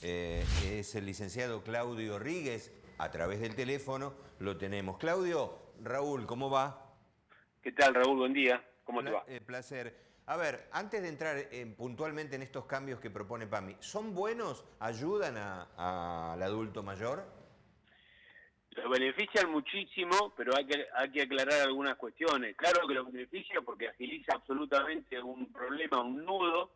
Es el licenciado Claudio Ríguez. A través del teléfono lo tenemos. Claudio, Raúl, ¿cómo va? ¿Qué tal, Raúl? Buen día. ¿Cómo te va? Placer. A ver, antes de entrar puntualmente en estos cambios que propone PAMI, ¿son buenos? ¿Ayudan al adulto mayor? Lo benefician muchísimo, pero hay que aclarar algunas cuestiones. Claro que lo beneficia porque agiliza absolutamente un problema, un nudo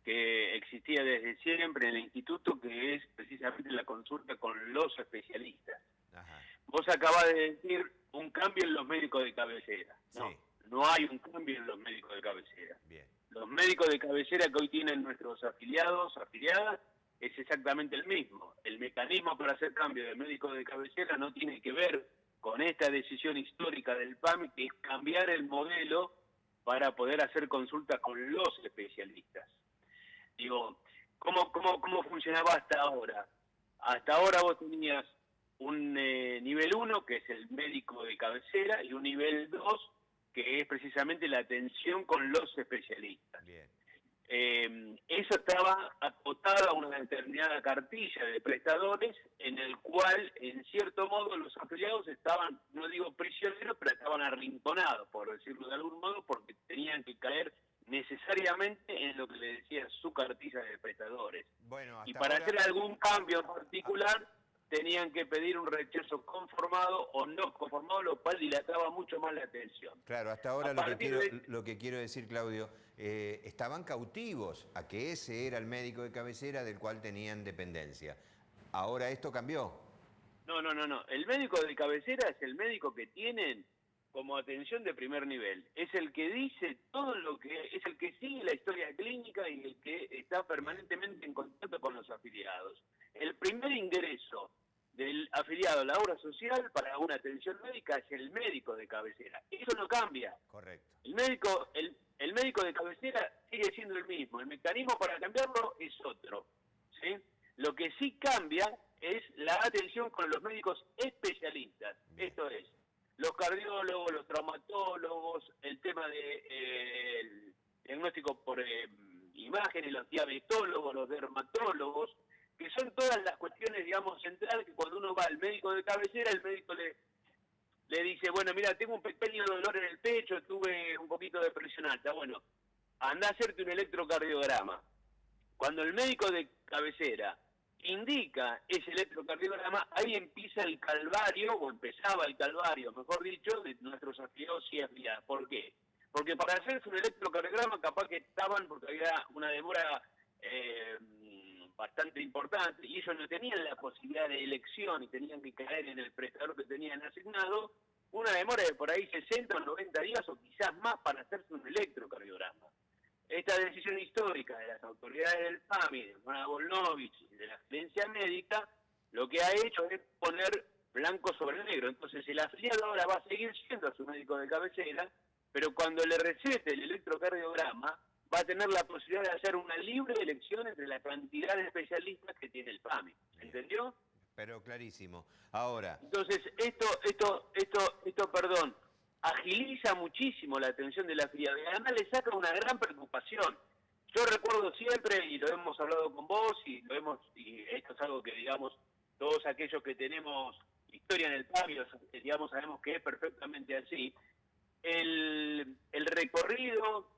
que existía desde siempre en el instituto, que es precisamente la consulta con los especialistas. Ajá. Vos acabas de decir un cambio en los médicos de cabecera. No, Sí. no hay un cambio en los médicos de cabecera. Bien. Los médicos de cabecera que hoy tienen nuestros afiliados, afiliadas, es exactamente el mismo. El mecanismo para hacer cambio de médico de cabecera no tiene que ver con esta decisión histórica del PAMI, que es cambiar el modelo para poder hacer consultas con los especialistas. Digo, ¿cómo funcionaba hasta ahora? Hasta ahora vos tenías un nivel 1, que es el médico de cabecera, y un nivel 2, que es precisamente la atención con los especialistas. Bien. Eso estaba acotado a una determinada cartilla de prestadores, en el cual, en cierto modo, los afiliados estaban, no digo prisioneros, pero estaban arrinconados, por decirlo de algún modo, porque tenían que caer necesariamente en lo que le decía su cartilla de prestadores. Bueno, Y hasta para ahora... hacer algún cambio en particular, tenían que pedir un rechazo conformado o no conformado, lo cual dilataba mucho más la atención. Claro, hasta ahora A lo que partir de... quiero decir, Claudio, estaban cautivos a que ese era el médico de cabecera del cual tenían dependencia. Ahora esto cambió. No. El médico de cabecera es el médico que tienen como atención de primer nivel. Es el que dice todo lo que... Es el que sigue la historia clínica y el que está permanentemente en contacto con los afiliados. El primer ingreso del afiliado a la obra social para una atención médica es el médico de cabecera. Eso no cambia. Correcto. El médico de cabecera sigue siendo el mismo. El mecanismo para cambiarlo es otro, ¿sí? Lo que sí cambia es la atención con los médicos especialistas. Bien. Esto es, los cardiólogos, los traumatólogos, el tema de el diagnóstico por imágenes, los diabetólogos, los dermatólogos, que son todas las cuestiones, digamos, centrales, que cuando uno va al médico de cabecera, el médico le dice, bueno, mira, tengo un pequeño dolor en el pecho, tuve un poquito de presión alta. Bueno, anda a hacerte un electrocardiograma. Cuando el médico de cabecera indica ese electrocardiograma, ahí empieza el calvario, o empezaba el calvario, mejor dicho, de nuestros afiliados y afiliadas. ¿Por qué? Porque para hacerse un electrocardiograma capaz que estaban, porque había una demora bastante importante, y ellos no tenían la posibilidad de elección y tenían que caer en el prestador que tenían asignado, una demora de por ahí 60 o 90 días o quizás más para hacerse un electrocardiograma. Esta decisión histórica de las autoridades del PAMI, de Mona Volnovich y de la gerencia médica, lo que ha hecho es poner blanco sobre negro. Entonces el afiliado ahora va a seguir siendo a su médico de cabecera, pero cuando le recete el electrocardiograma, va a tener la posibilidad de hacer una libre elección entre la cantidad de especialistas que tiene el PAMI. ¿Entendió? Pero clarísimo. Ahora... Entonces, perdón, agiliza muchísimo la atención del afiliado y además le saca una gran preocupación. Yo recuerdo siempre, y lo hemos hablado con vos, y esto es algo que, digamos, todos aquellos que tenemos historia en el PAMI, digamos, sabemos que es perfectamente así. El recorrido,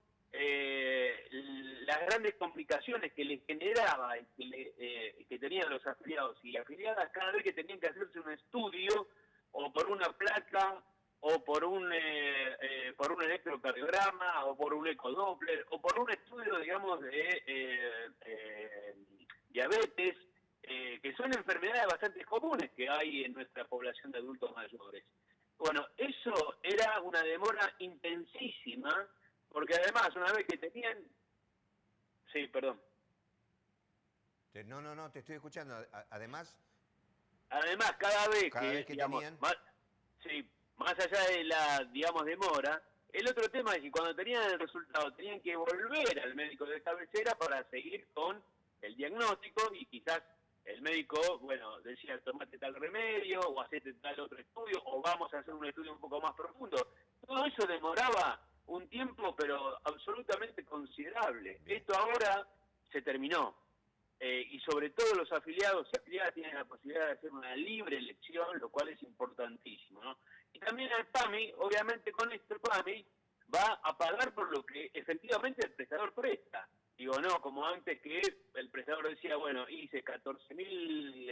las grandes complicaciones que les generaba, que tenían los afiliados y afiliadas cada vez que tenían que hacerse un estudio, o por una placa, o por un electrocardiograma, o por un ecodoppler, o por un estudio, digamos, de diabetes, que son enfermedades bastante comunes que hay en nuestra población de adultos mayores. Bueno, eso era una demora intensísima, porque además, una vez que tenían... Sí, perdón. No, te estoy escuchando. Además, cada vez que digamos, tenían... más allá de la, digamos, demora, el otro tema es que cuando tenían el resultado tenían que volver al médico de cabecera para seguir con el diagnóstico y quizás el médico, bueno, decía, tomate tal remedio o hacete tal otro estudio o vamos a hacer un estudio un poco más profundo. Todo eso demoraba un tiempo, pero absolutamente considerable. Bien. Esto ahora se terminó. y sobre todo los afiliados y afiliadas tienen la posibilidad de hacer una libre elección, lo cual es importantísimo, ¿no? Y también el PAMI, obviamente con esto el PAMI va a pagar por lo que efectivamente el prestador presta. Digo, no, como antes que el prestador decía, bueno, hice 14.000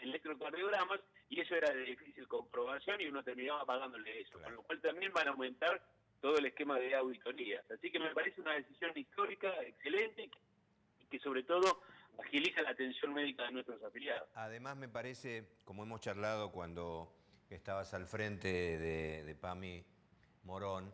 electrocardiogramas y eso era de difícil comprobación y uno terminaba pagándole eso, con lo cual también van a aumentar todo el esquema de auditorías. Así que me parece una decisión histórica, excelente, y que sobre todo agiliza la atención médica de nuestros afiliados. Además me parece, como hemos charlado cuando estabas al frente de PAMI Morón,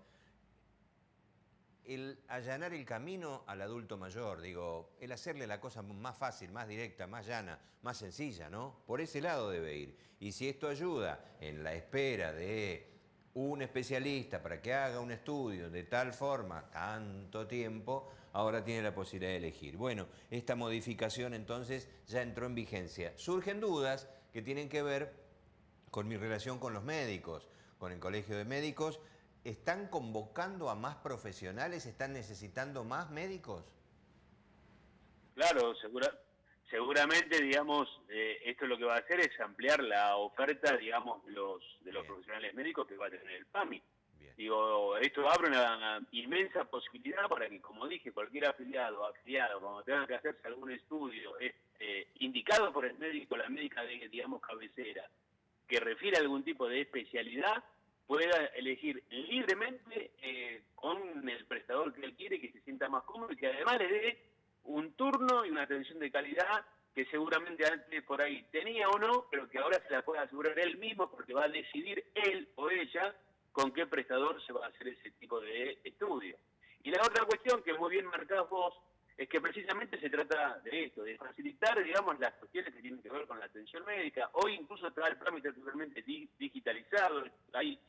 el allanar el camino al adulto mayor, digo, el hacerle la cosa más fácil, más directa, más llana, más sencilla, ¿no? Por ese lado debe ir. Y si esto ayuda en la espera de un especialista para que haga un estudio de tal forma, tanto tiempo, ahora tiene la posibilidad de elegir. Bueno, esta modificación entonces ya entró en vigencia. Surgen dudas que tienen que ver con mi relación con los médicos, con el Colegio de Médicos. ¿Están convocando a más profesionales? ¿Están necesitando más médicos? Claro, seguramente, digamos, esto lo que va a hacer es ampliar la oferta, digamos, de los profesionales médicos que va a tener el PAMI. Bien. Digo, esto abre una inmensa posibilidad para que, como dije, cualquier afiliado o afiliado, cuando tenga que hacerse algún estudio indicado por el médico, la médica de, digamos, cabecera, que refiere a algún tipo de especialidad, pueda elegir libremente con el prestador que él quiere, que se sienta más cómodo y que además le dé un turno y una atención de calidad que seguramente antes por ahí tenía o no, pero que ahora se la puede asegurar él mismo porque va a decidir él o ella con qué prestador se va a hacer ese tipo de estudio. Y la otra cuestión que muy bien marcás vos es que precisamente se trata de esto, de facilitar, digamos, las cuestiones que tienen que ver con la atención médica. Hoy incluso está el trámite totalmente digitalizado, hay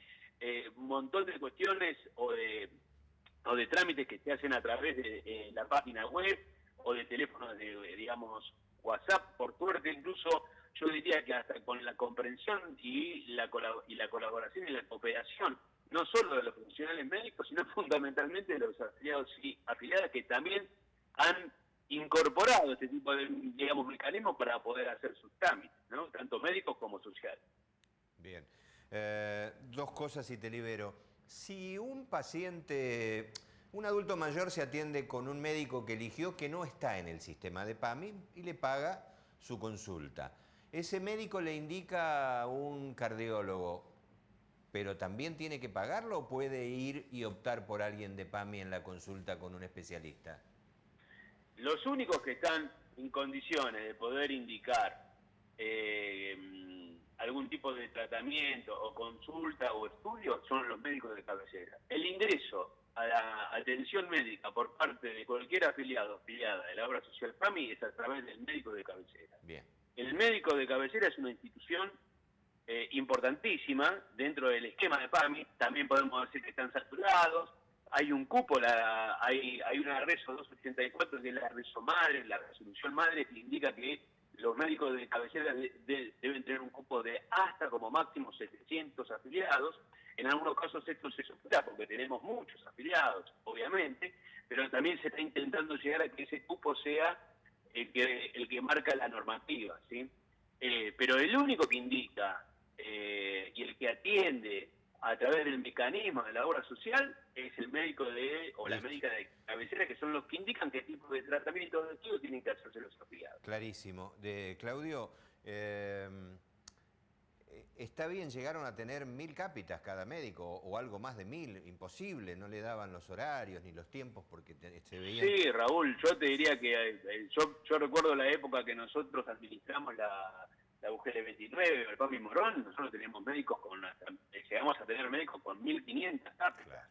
un montón de cuestiones o de trámites que se hacen a través de la página web o de teléfonos de, digamos, WhatsApp. Por suerte, incluso yo diría que hasta con la comprensión y la colaboración y la cooperación, no solo de los profesionales médicos, sino fundamentalmente de los afiliados y afiliadas que también han incorporado este tipo de, digamos, mecanismos para poder hacer sus trámites, ¿no? Tanto médicos como sociales. Bien. Dos cosas y te libero. Si un paciente, un adulto mayor se atiende con un médico que eligió que no está en el sistema de PAMI y le paga su consulta, ese médico le indica a un cardiólogo, pero también tiene que pagarlo o puede ir y optar por alguien de PAMI en la consulta con un especialista. Los únicos que están en condiciones de poder indicar algún tipo de tratamiento o consulta o estudio son los médicos de cabecera. El ingreso a la atención médica por parte de cualquier afiliado o afiliada de la obra social PAMI es a través del médico de cabecera. Bien. El médico de cabecera es una institución importantísima dentro del esquema de PAMI. También podemos decir que están saturados. Hay un cupo, hay una RESO 284 que es la RESO madre, la resolución madre que indica que los médicos de cabecera deben tener un cupo de hasta como máximo 700 afiliados. En algunos casos esto se supera porque tenemos muchos afiliados, obviamente, pero también se está intentando llegar a que ese cupo sea el que marca la normativa, ¿sí? Pero el único que indica y el que atiende a través del mecanismo de la obra social es el médico o la médica de cabecera, que son los que indican qué tipo de tratamiento o de estudio tienen que hacerse los afiliados. Clarísimo. Claudio, está bien, llegaron a tener 1000 cápitas cada médico o algo más de 1000, imposible, no le daban los horarios ni los tiempos porque se veían... Sí, Raúl, yo te diría que yo recuerdo la época que nosotros administramos la UGL 29, el PAMI Morón, nosotros teníamos médicos llegamos a tener médicos con 1500 cápitas. Claro,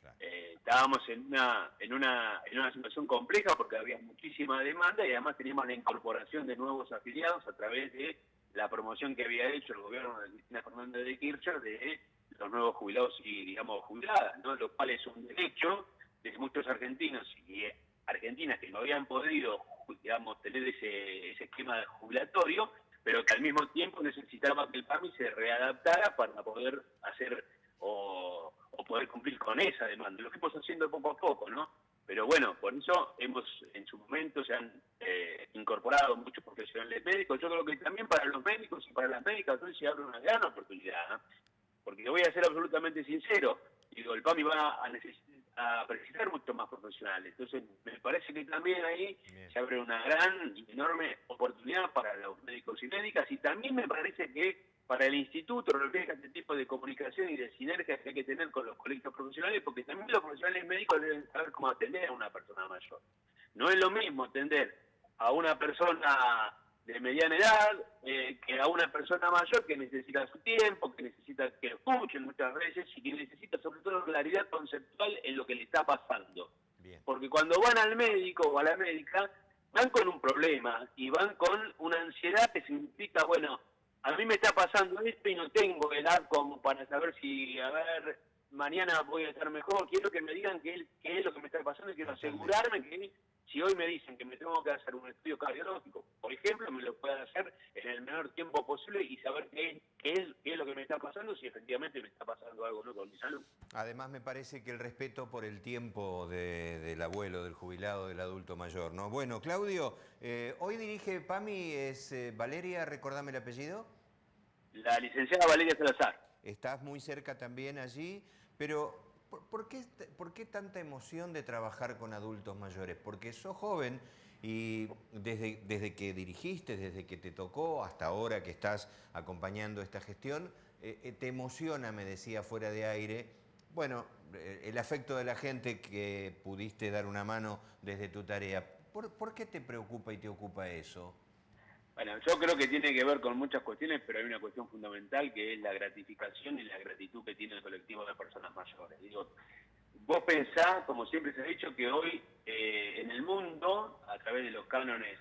claro. Estábamos en una situación compleja porque había muchísima demanda y además teníamos la incorporación de nuevos afiliados a través de la promoción que había hecho el gobierno de Cristina Fernández de Kirchner de los nuevos jubilados y, digamos, jubiladas, ¿no? Lo cual es un derecho de muchos argentinos y argentinas que no habían podido, digamos, tener ese esquema jubilatorio, pero que al mismo tiempo necesitaba que el PAMI se readaptara para poder hacer o poder cumplir con esa demanda. Lo que estamos haciendo poco a poco, ¿no? Pero bueno, por eso en su momento se han incorporado muchos profesionales médicos. Yo creo que también para los médicos y para las médicas hoy se abre una gran oportunidad, ¿eh? Porque voy a ser absolutamente sincero, digo, el PAMI va a precisar mucho más profesionales. Entonces, me parece que también ahí Bien. se abre una gran y enorme oportunidad para los médicos y médicas, y también me parece que para el instituto refleja este tipo de comunicación y de sinergia que hay que tener con los colegios profesionales, porque también los profesionales médicos deben saber cómo atender a una persona mayor. No es lo mismo atender a una persona de mediana edad que a una persona mayor que necesita su tiempo, que necesita que lo escuchen muchas veces y que necesita sobre todo claridad conceptual en lo que le está pasando. Bien. Porque cuando van al médico o a la médica, van con un problema y van con una ansiedad que significa, bueno, a mí me está pasando esto y no tengo edad como para saber si, a ver, mañana voy a estar mejor. Quiero que me digan qué es lo que me está pasando y quiero asegurarme que si hoy me dicen que me tengo que hacer un estudio cardiológico, por ejemplo, me lo pueda hacer en el menor tiempo posible y saber qué es lo que me está pasando, si efectivamente me está pasando algo no con mi salud. Además, me parece que el respeto por el tiempo del abuelo, del jubilado, del adulto mayor, ¿no? Bueno, Claudio, hoy dirige PAMI, es Valeria, recordame el apellido. La licenciada Valeria Salazar. Estás muy cerca también allí, pero ¿por qué tanta emoción de trabajar con adultos mayores? Porque sos joven y desde que dirigiste, desde que te tocó, hasta ahora que estás acompañando esta gestión, te emociona, me decía fuera de aire, bueno, el afecto de la gente que pudiste dar una mano desde tu tarea. ¿Por qué te preocupa y te ocupa eso? Bueno, yo creo que tiene que ver con muchas cuestiones, pero hay una cuestión fundamental que es la gratificación y la gratitud que tiene el colectivo de personas mayores. Digo, vos pensás, como siempre se ha dicho, que hoy en el mundo, a través de los cánones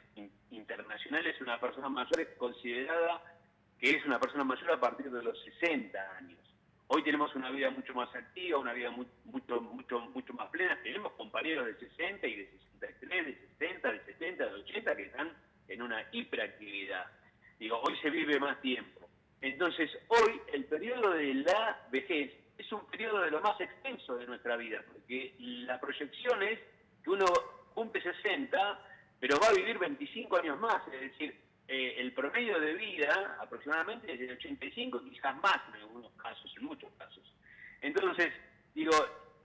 internacionales, una persona mayor es considerada que es una persona mayor a partir de los 60 años. Hoy tenemos una vida mucho más activa, una vida mucho más plena. Tenemos compañeros de 60 y de 63, de 60, de 70, de 80 que están en una hiperactividad. Digo, hoy se vive más tiempo. Entonces, hoy el periodo de la vejez es un periodo de lo más extenso de nuestra vida, porque la proyección es que uno cumple 60, pero va a vivir 25 años más, es decir, el promedio de vida aproximadamente es de 85, quizás más en algunos casos, en muchos casos. Entonces, digo,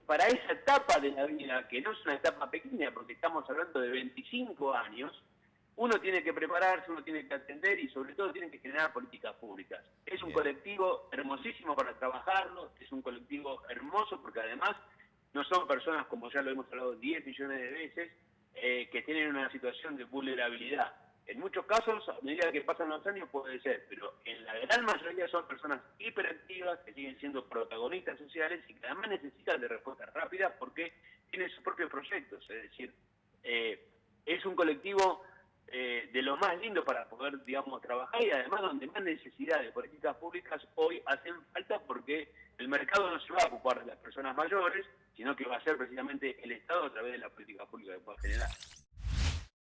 para esa etapa de la vida, que no es una etapa pequeña, porque estamos hablando de 25 años, uno tiene que prepararse, uno tiene que atender y sobre todo tiene que generar políticas públicas. Es un colectivo hermosísimo para trabajarlo, es un colectivo hermoso porque además no son personas, como ya lo hemos hablado 10 millones de veces, que tienen una situación de vulnerabilidad. En muchos casos, a medida que pasan los años puede ser, pero en la gran mayoría son personas hiperactivas que siguen siendo protagonistas sociales y que además necesitan de respuestas rápidas porque tienen sus propios proyectos. Es decir, es un colectivo de lo más lindo para poder, digamos, trabajar y además donde más necesidades de políticas públicas hoy hacen falta porque el mercado no se va a ocupar de las personas mayores, sino que va a ser precisamente el Estado a través de la política pública que pueda generar.